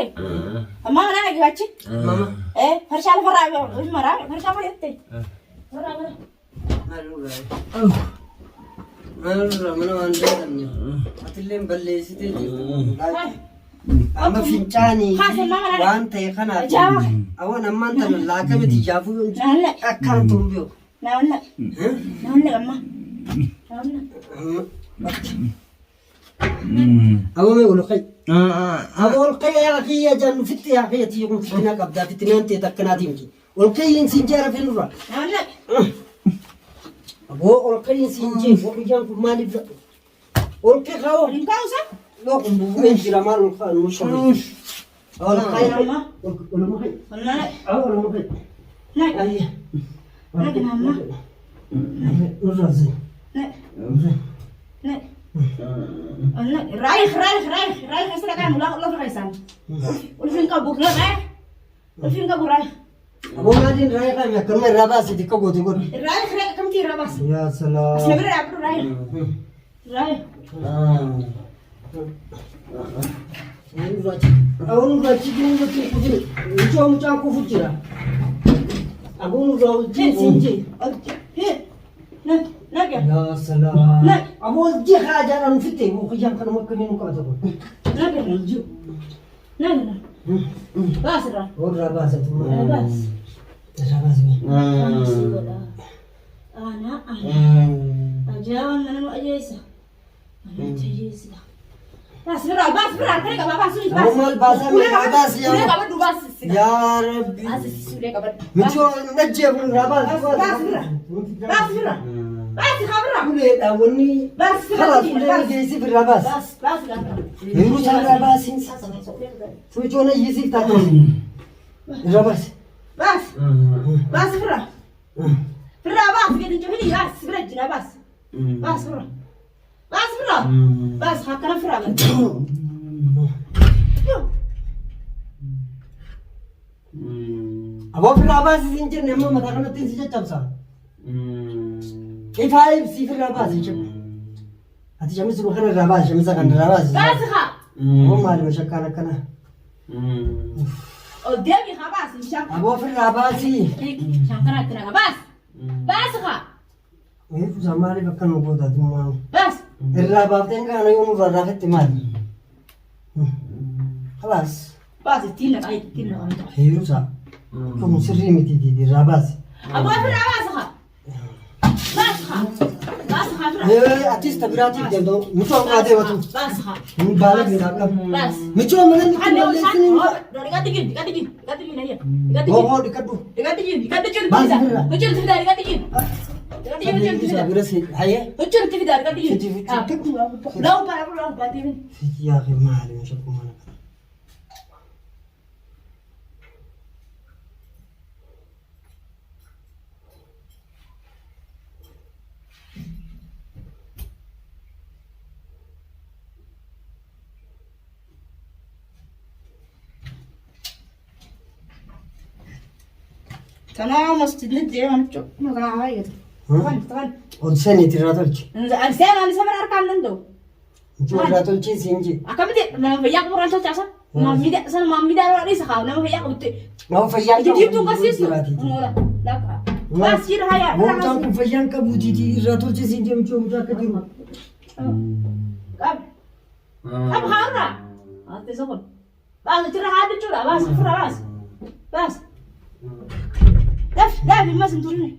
كي أما أنا أجي باتشي إيه فرشة على فرع وش مرة فرشة ما يتي فرع مرة mana wanjani atilleen balleessitee amma fincaanii waan ta'e kanaaf awan ammaan tana laakameti jaafuu yoon jiru akkaan tumbiyoo naawwanna amma awwame ulqay ulqay yaa kiyya jannu fitti yaa kiyya tiyyuun fitina qabdaa fitinaan ta'e takkanaatiin ki ulqayyin siin jaara fenurra أبو أركين سينجي وبيجان كمالي بلا أركي خاو إنكاوسا لا كم جرامال أركان مشهور أركين ولا ما هي ولا ما هي لا أيه لا كناما نرازي لا لا رايح أصلا كان لا فريسان والفين كابور لا والفين كابور رايح أبو مادين رايح كم يكرم الراباس ديكو بوديكور رايح كم تير راباس يا سلام أصلا برا عبر رايح أقول لك تجيبون لك كذي وجوم جاكو فجرة أقول لك تجيبون لا يا سلام لا أقول جي حاجة أنا نفتي وخيام كانوا مكملين كذا لا باس را ورا باس باس باس أنا أجاون أنا أجيسة أنا أجيسة باس برا كذا باس أمال باس باس يا يا ربي متشو نجيب من راباس باس خبرة كله داوني باس خلاص كله جيسي في الراباس باس يروح على الراباس متشو نجيسي تاكل الراباس باس برا باس كده جميل باس جنا باس باس هكذا فرا أبو في الراباس زينجر نعمة ما تكلم تنسي جبسا كيف هاي في الراباس يجب هاتي جميس روحنا الراباس جميس كان الراباس باس خا هو مالي مشكلة كنا قدامي خباس مشان أبو في الراباس شانكنا كنا باس خا وين في زماني بكر موجودة دموع باس الراباس تنقل أنا يوم الراباس تمال خلاص باس تينا هيرو صح كم سري متي دي الراباس أبو في الراباس خا باس خا هي أتيست براتي جدو متو قاعدة وتو باس خا من بالك بيراك باس متو من أنا لسنين دقاتي هيا هو دكتور دقاتي باس برا بجل تفيد دقاتي بس هيا بجل تفيد دقاتي في لا بارا باتي يا أخي ما علي ما شكو ما تمام استدلت أنا شو ما عايز طبعا ودسني تراتولش أنا سامر أركان لندو تراتولش سينجي أكمل ما في ياك برا تلتاسا ما ميدا سن ما ميدا رئيس خاو ما في ياك بت ما هو فيان جديد تو قصيص لا ما سير هيا مو تام فيان كبوتي تراتولش سينجي مشو مشاكديرو أب خاورا أنت زبون بس ترى هذا ترى بس فرا بس دف دف ما سنتوني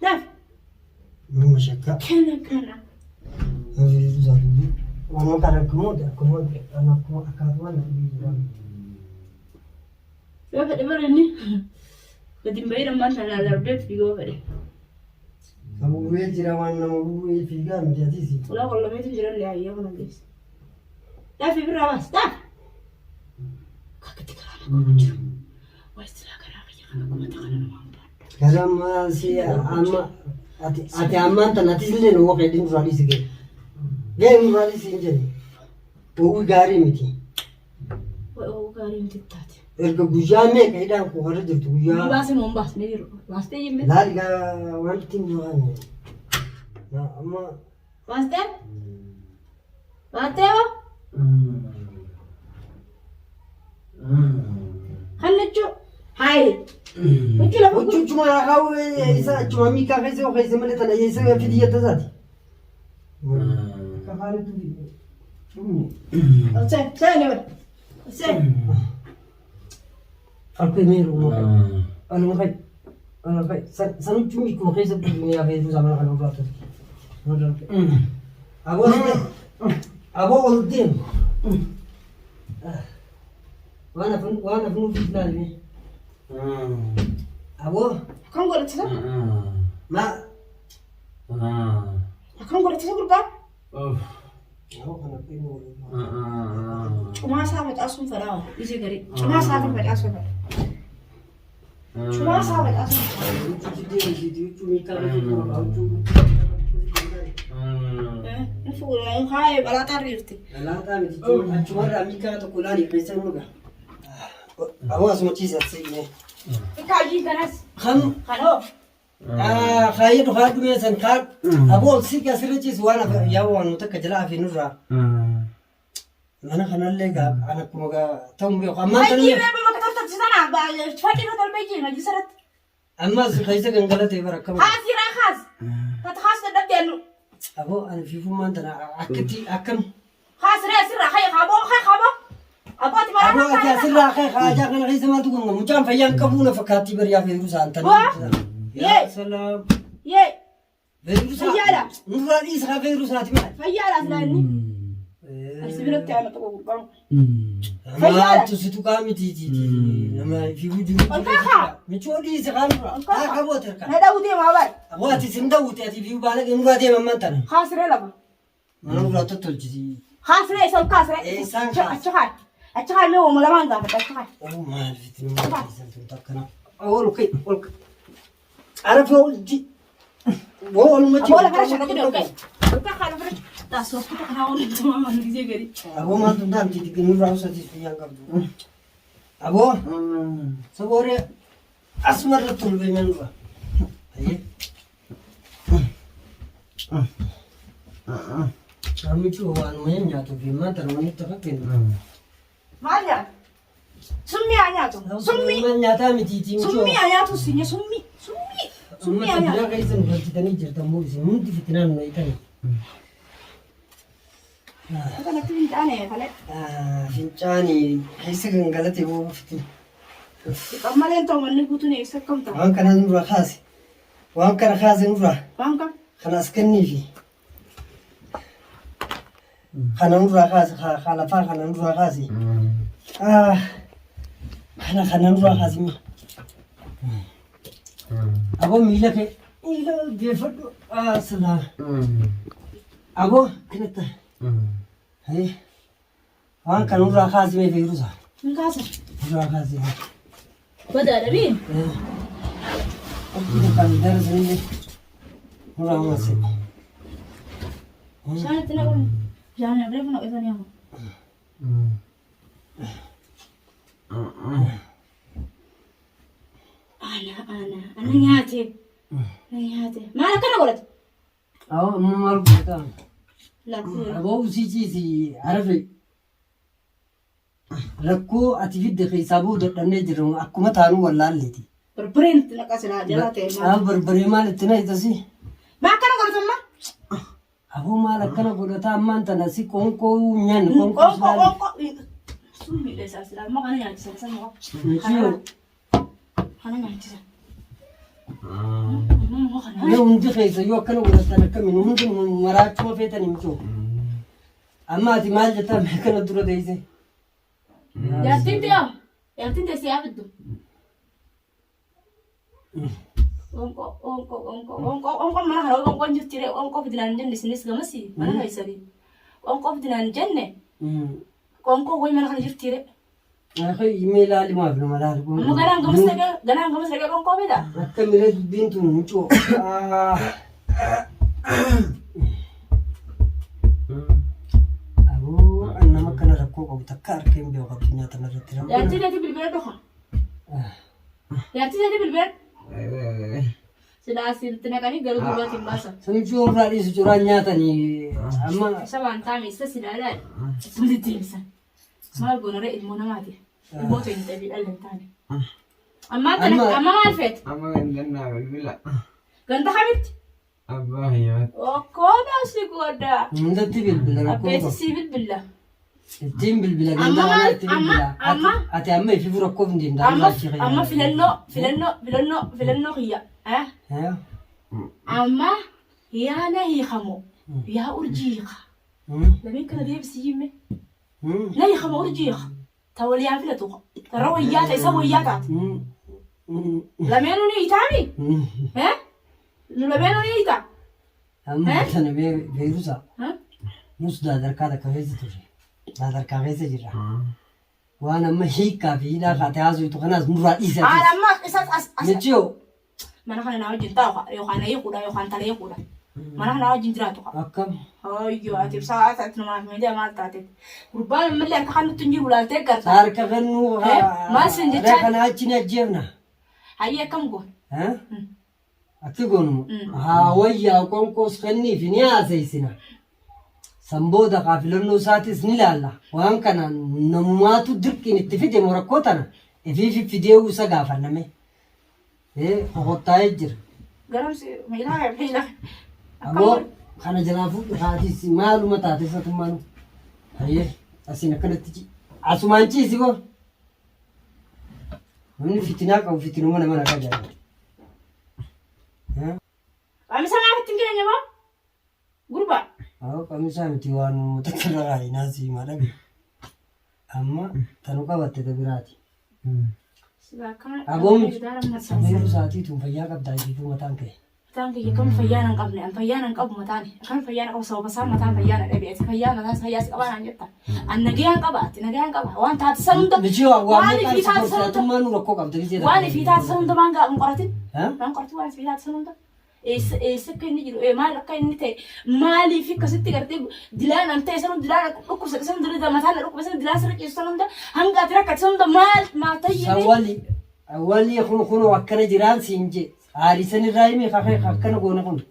دف مو مشكا كنا هذه زادو وانا كان كمود انا كو اكادوانا يا بدي برني بدي مبير ما انا لربت في جوه ابو ويل جراوان ابو ويل في جام جاتيسي ولا والله ما تجرى اللي هي وانا جيس دف في برا بس دف كاكتي كلامك واستلا كلام سي اما ati amanta natisle no wakati nurali sige ge nurali sinje o gari miti o gari miti tati erga gujame kaidan ko hore dirtu guya bas mon bas ne diro waste yimbe la liga wanti no ane na amma waste jechuun hayi. Hojii lafa Hojii cuma haa isa cuma miikaa keessa yoo keessa malee tana isa fidii yadda isaati. Kafaanitu Seen yoo seen. Alkee meeru muka. Aluma kai. Aluma kai. Sanu cumi kuma keessa dubbinee haa feetu zamana kana fulaatu. Aboo ol deemu. Waan hafnu fiilaale. Aboo. Kan godhatisa? Ma. Kan godhatisa gurbaa? Aboo kana feenu. Cuma isaa facaasuun fedhaa isi gadi. Cuma isaa kan facaasuun fedha. Cuma isaa facaasuun fedha. Hayi balaataa jirti. Balaataa miti achumarraa miikaa tokko laanii keessa nuuga. Aboo asuma ciisatti. Kaayii kanas. Kanoo. Kaayee dhufaa dhumee san kaan aboo si asirra ciisu waan yaa'u waan takka jalaa fi nurraa. Mana kanallee ana akkuma ta'u beeku. Ammaa Hayi bakka tortorsiisanaa fadhii irra tolbee jiru jisarratti. ammas keessa gangalatee bara akkama. Haasi raakaas. Kata haas dadhabdee nu. Aboo ani fiifummaan tana akkatti akkam. Haas ree asirraa hayi qaboo hayi qaboo. Abbooti maraa Aboo ati asirraa kee haajaa kana keessa maaltu gonga mucaan fayyaan qabuu na fakkaattii bariyaa feeruu isaan tana. Yaa salaam. Yee. Feeruu isaa. Fayyaadha. Nurraa dhiisa haa feeruu isaati maal. Fayyaadha filaanni. Asi biratti aana tokko gurbaan. Maaltu situ qaamitiiti. Nama fiiguu jiru. Olkaakaa. Michoo dhiisa kaan dura. Haa qaboota harkaa. Na dhawutee maa bari. Aboo ati sin dawwute ati fiiguu baala nurraa deemammaan tana. Haas ree lama. Mana nurraa tottolchiti. Haas ree isa olkaas ree. Isaan kaas. Achi haa. Achi haa mee uuma lamaan gaafata achi haa. Oh maal fitin maal fitin takkana. Ol kai ol. Arafa olji. Wo ol machi. Aboo la fara shaka kide olkai. Olkai haa la fara. Taas wasu kuta kana wani tuma manu gisee gari. Aboo maal tuntaan titi nurraa usati fiyan qabdu. Aboo. Saboore asmarra tulbe menurra. Aye. Amichu waan mayan nyaatu fi maanta namni tokko kennu. Maal nyaata? Summii haa nyaatu. Summii. Maal nyaataa mitiiti michuu. Summii haa nyaatu sinye summii. Summii. Summii haa Amma nyaatu. tajaajila keessan hojjetanii jirtan moo isin hundi fitinaan nu hiitani. Kanatti hin taane kale. Fincaani keessa gangalatee boo fitina. Qammaleen ta'u manni guutuun eessa akkam ta'a? Waan kana nurraa kaase. Waan kana kaase nurraa. Waan kam? Kanas kenniifi. Kana nurraa kaase lafaa kana nurraa kaase. Kana nurraa kaase mi. Aboo miila kee miila geeffadhu silaa. Aboo kanatti. Waan kana nurraa kaase mee feeruusa. Hin kaasa. Nurraa kaase. Badaadha bii. Akkuma kan darasanii nurraa maase. Bishaanitti naqamu. Bishaan reefu naqatanii hamu. Ana nyaate. Maal akkana godhate? Aboo amma maal godhataa? Lakkuu. Aboo usiichiisi arafe. Rakkoo ati fidde keessaa boo dadhabnee jirru akkuma taanu wallaalleeti. Barbareen itti naqasilaa jalaa ta'e maal? Barbaree maal itti na itasi? Maa akkana godhatamma? Aboo maal akkana godhataa ammaan tana si qoonqoo nyaanni Qoonqoo. Summiidha isaa silaa amma kana nyaachisan san moo? Kana nyaachisan. Yoo hundi keessa yoo akkana godhatan akkamiin hundi maraachuma feetan himchuu. Amma ati maal jettaa akkana dura teessee? Yaattiin ta'aa? Yaattiin teessee yaafiddu? Qoonqoo mana kana qoonqoon jirti ree qoonqoo fidinaan jenne isinis gamasi mana keessanii. Qoonqoo fidinaan jenne qoonqoo wayi mana kana jirti ree. Akka imee ilaali maaf nama ilaali. Amma ganaan gamas dhaqee qoonqoo fida? Akka miree dubbiin tun mucoo. Aboo nama kana rakkoo qabu takka harkeen beeku addunyaa tana irratti rakkoo. Yaattiin teetii bilbila dhoka. Yaattiin teetii bilbila. Silaa asitti naqanii garuu duubatti hin baasan. Samichuu irraa dhiisu curaan nyaatanii amma. Isa waan taa'ame isa silaalaadha. Isumatti deebisan. Maal goona ree ilmoo namaati. الموت انت في القلب ثاني اما انت اما ما عرفت اما عندنا بالبلا كنت حبيت ابا هي وكودا سيكودا انت تبي بالبلا ابيت سيبل بالله التيم بالبلا أما في فرق كوفن دين اما في هي ها اما يا نهي خمو يا أرجيخ لم يمكن دي بسيمة نهي خمو أرجيخ تولي عفلتو ترويات يسويات لم ينوني يتامي ها لم ينوني يتا أما أنا بيروسا نص دادر كذا كفيزة تجي دادر كفيزة جرا وأنا ما هيك كافي لا خاتازو يتوخناز مرة إيزا أنا ما إسات نتيو ما نحن نعود جنتاوها يوخانا يقولا يوخان تلا يقولا ما نحن نعود جنتاوها أكم أيوة أتي بساعات أتنو ما ميدا ما تاتي ربما من اللي أنت تنجيب ولا تكر تارك غنو ما سنجت ركنا أجينا جيبنا هيا كم قول ها أتقولوا ها ويا كونكوس خني في نياسي سنا سمبودا قافلنو ساتس نلالا وان كان نماتو دركين اتفيد مركوتنا في فيديو سقافنا مي إيه هوتايجر قرمسي ميلا أبو خنا جنافو هاتي معلومة تاتي ستمانو هيا أسينا كنت تجي أسمانتي سيكو من فتناك أو فتنو منا كجاي أنا سامعك تنقل يا بابا غربا kami samiti waan mutakkirra nasi madabi amma tanuka batte da birati abom sameeru saati tun fayyaa qabdaa jitu mataan kee mataan kee kam fayyaanan qabne an fayyaanan qabu mataan kan fayyaana qabu sababa isaa mataan fayyaana dhabeeti fayyaa mataan fayyaa si qabaan jetta an nagayaan qabaati nagayaan qaba waan taati sanunda waan fi taati sanunda tumanu rakko qabda gise waan fi taati sanunda manga qoratin man qoratu waan fi taati sanunda سكني جلو مال كأني تي مالي في كستي كرتي دلان أنت يسون دلان أكو سكسون دلان ده مثلا أكو بس دلان سرك يسون ده هم قادر كتسون ده مال ما تيجي أولي يخون وكنا جيران سينجي عارسني رايمي خافي خكنا قونا قون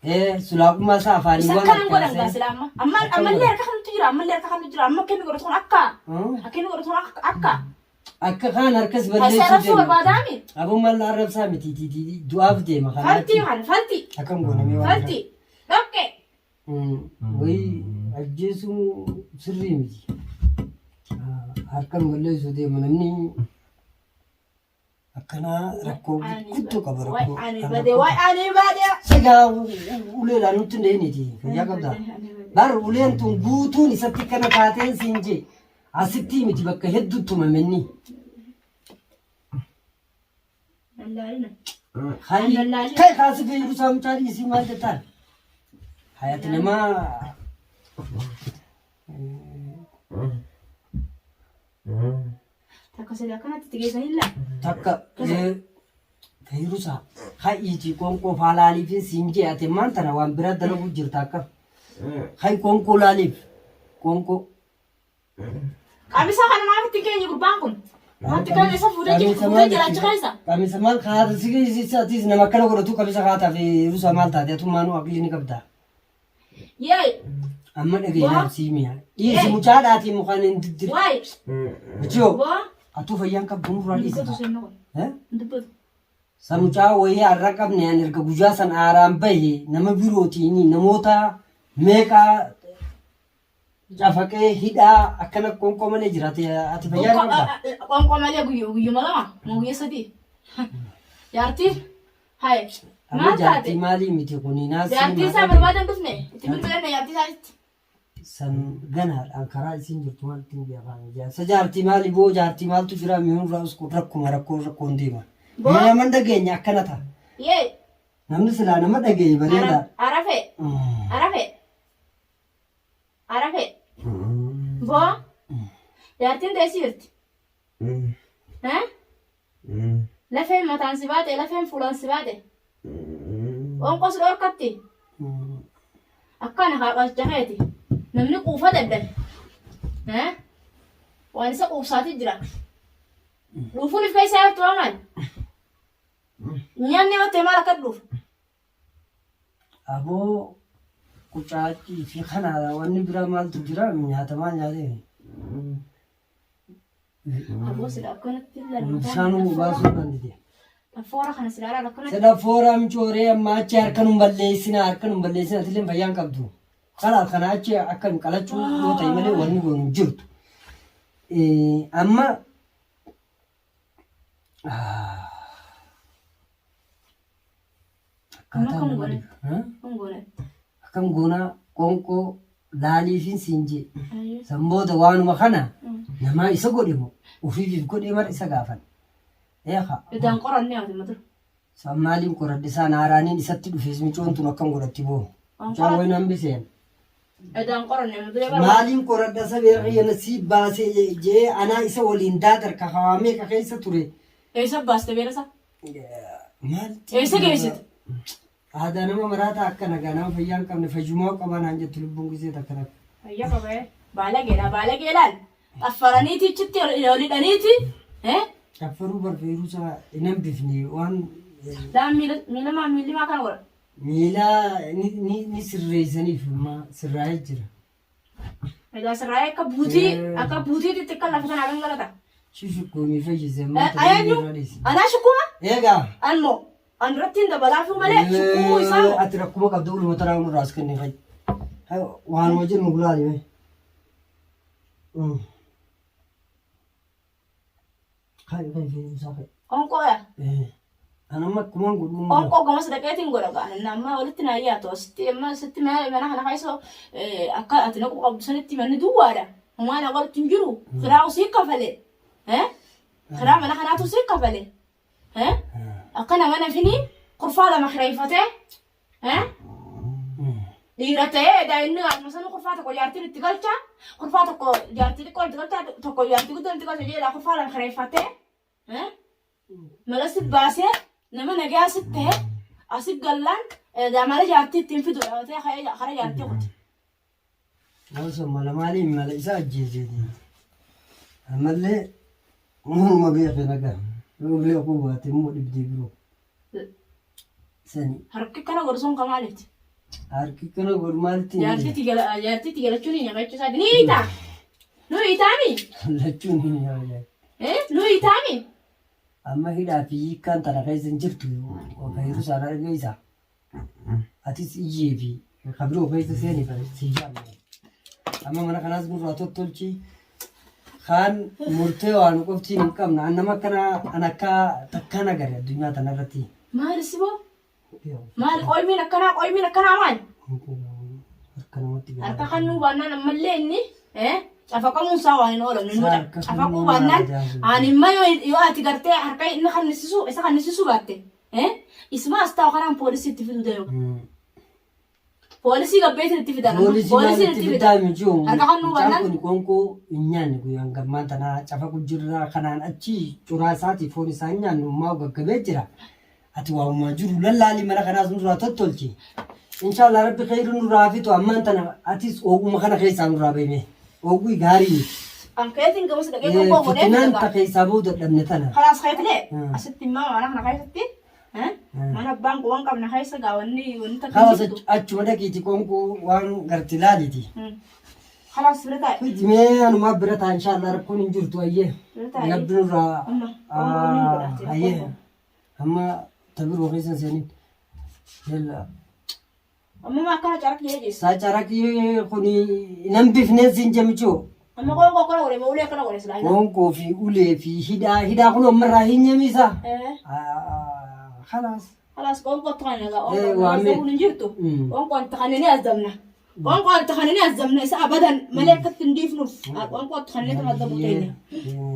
إيه سلاك ما سافاري سكنا قونا بس لما أما اللي ركحنا تجرا أما كنا قرطون أكا أكنا قرطون أكا akka kan harkas balle su barbaadami abu mal arab sami ti duaf de ma falti akam gona me falti dokke wai ajjesu sirri miti harkan balle su de manamni akkana rakko kutto kabara ko ani bade saga ule la nutin de ni ti ya kabda bar ulen tun gutun isatti kana taten sinje asitti miti bakka hedduutu mamenni kai kasu fi rusa mutari isi ma da tan hayatna ma takasida kana titigesa illa takka fi rusa kai iji konko falali fi sinje ate mantana wan birad da lagu jirta ka kai konko lalif konko kamisa kana ma tikenyi gurbangum Antikane sa fude jira chikaisa. Kami samal khaat sigi satis na makalo ko tu kami sa khaat fi rusa mal ta de tu manu akli ni kabda. Ye. Amma de gina simiya. Yi si muchada ti mukhanin dir. Wai. Jo. Atu fayan ka bun rali sa. Eh? Ndubud. Samucha wayi arrakab ne an irga gujasan aram bahi nama biroti ni namota meka Jafake hida akana konko male jirate ati fayyana qabda konko male guyu malama mo guyu sadi yarti hay ma jarti mali miti kuni nasi yarti sa barbadan dufne timir bele yarti sa san gana ankara isin jirtu mal tin biya ban ja sa jarti mali bo jarti mal tu jira mihun ra usko rakko ndima mana man dagenya akana ta ye namni sila nama dagenya barenda arafe Bo? Yartin desirti. Lafen matan sibate, lafen fulan sibate. Onqos dorkatti. Akkana haaqas jaheti. Namni quufa daddan. Waan isa quufsaati jira. Dhuufuun if keessa yaabtu amal. Nyaanni hottee maal akka dhuufu? Aboo kucaati fi kana wanni bira maaltu jira nyaata maal nyaate أبو سيد أكونت تلا شانو باسو كندي الفورة خنا سيدارا لكونت سدا فورام چوري ما چار كنم بليسنا كنم بليسنا تلين بيان كبدو خلاص خنا اچ اكن قلچو لو تيمله وني ون جرت اما كم غونا كونكو لالي فين سينجي سمبود وانو مخنا نما يسغوديمو وفي في كودي مر يسغافن ياخا إذا قرن نيا تمدر سمالين قرد سان هرانين يسطي دفيس ميچون تو نكم غدتي بو جان وين امبيسين إذا قرن نيا مدر مالين قرد سبير ينسيب باسي جي انا يس وليندا در كخوامي كخيس توري ايش باست بيرسا مال ايش كيسيت هذا نما مراتا اكنا غنا فيان كم نفجمو كمان انج تلبون غزي تكنا يا بابا بالا جلال افرانيتي تشتي يولي دنيتي ها كفروا برفيرو سا انم بفني وان لا ميلا ما كان ورا ميلا ني سريزني فما سراي جرا إذا سراي كبوتي تتكلم فسنا عن غلطة شوفوا كومي فيجي زمان أيانو أنا شكوما إيجا أنمو أن رتين دبلا في ملأ شكوما يساو أتركوا كابدول متراون راس كني خي هاي وان وجه مغلالي مي خاي في مسافة أنكو يا أنا ما كمان قدوم أنكو كمان سدكتين قولا كان نما ولتنا ياتو ستي ما أنا خايسو أكا أتنقو قبض سنتي من دوارا وما أنا قلت تنجرو خراو سيكا فلي ها خرام أنا خناتو سيكا فلي ها أقنا وانا فيني قرفالة مخريفته ها ديرته دا إنه مثلا قرفاتك وجارتي تقولتها قرفاتك جارتي تقولتها تقول جارتي قدام تقولتها جيلا قرفالة مخريفته ها ملست باسه نما نجاسته أسيب قلنا دا مالا جارتي تنفذ ولا خرج جارتي قلت أوسم مالا مالي مالا إساء جيجي أمالي ما بيخنا كان لو بيقوة تمو يبدي برو سني harki kana gorson kamaliti harki kana gormalti yarti tigala chuni nyama chusa ni ita no itami la chuni ya no itami amma hida fi kan tara kai zinjirtu o kai rusa na gaisa atis ijebi kabro kai seni fa sijam amma mana kana zbur rato tolchi خان مرتي وأنا قفتي نكمل أنا ما كنا أنا تكنا قرية الدنيا تنرتي ما رسبو ما قوي من كنا مان أركا خنو بانا نمليني أفكر مساوا هنا نولا أفكر بانا أنا ما يواتي قرتي أركا إن خن نسيسو قرتي اسمه أستاو خرام بوليسي تفيدو دايو polisi gabbeet itti fidan polisi itti fidan harka kan nubannan kun konko nyaanni ku yang gamanta na cafa ku jirra kanan achi cura saati foni sanya no ma gaggabe jira ati wa ma juru lallali mara kana sun ra tottolchi inshallah rabbi khairun rafitu amanta na ati ogu makana khaisa nu rabe me ogu gari an kaytin gamas da kaytin ko ne nan ta khaisa bu da dannatana خلاص خيتلي asitti ma ana khaisatti mana bank uang kam na khaisa gawani wonta خلاص achu da kiti konko wan gartilaliti خلاص برتا فيدمي أنا ما برتا إن شاء الله ربكون نجرتوا أيه نبدو را أيه أما تبي روحي سنين يلا أما ما كان جارك يجلس ساجارك يخوني نمبي في نزين جمجو أما قوم كنا ولا بقولي كنا ولا سلاينا قوم كوفي أولي في هدا كنا مرة هنيا ميسا خلاص قوم قطعنا قوم نجرتوا قوم قطعنا أزدمنا قوم قطعنا أزدمنا إذا أبدا ملكة تنديف نف قوم قطعنا تمدبوا تاني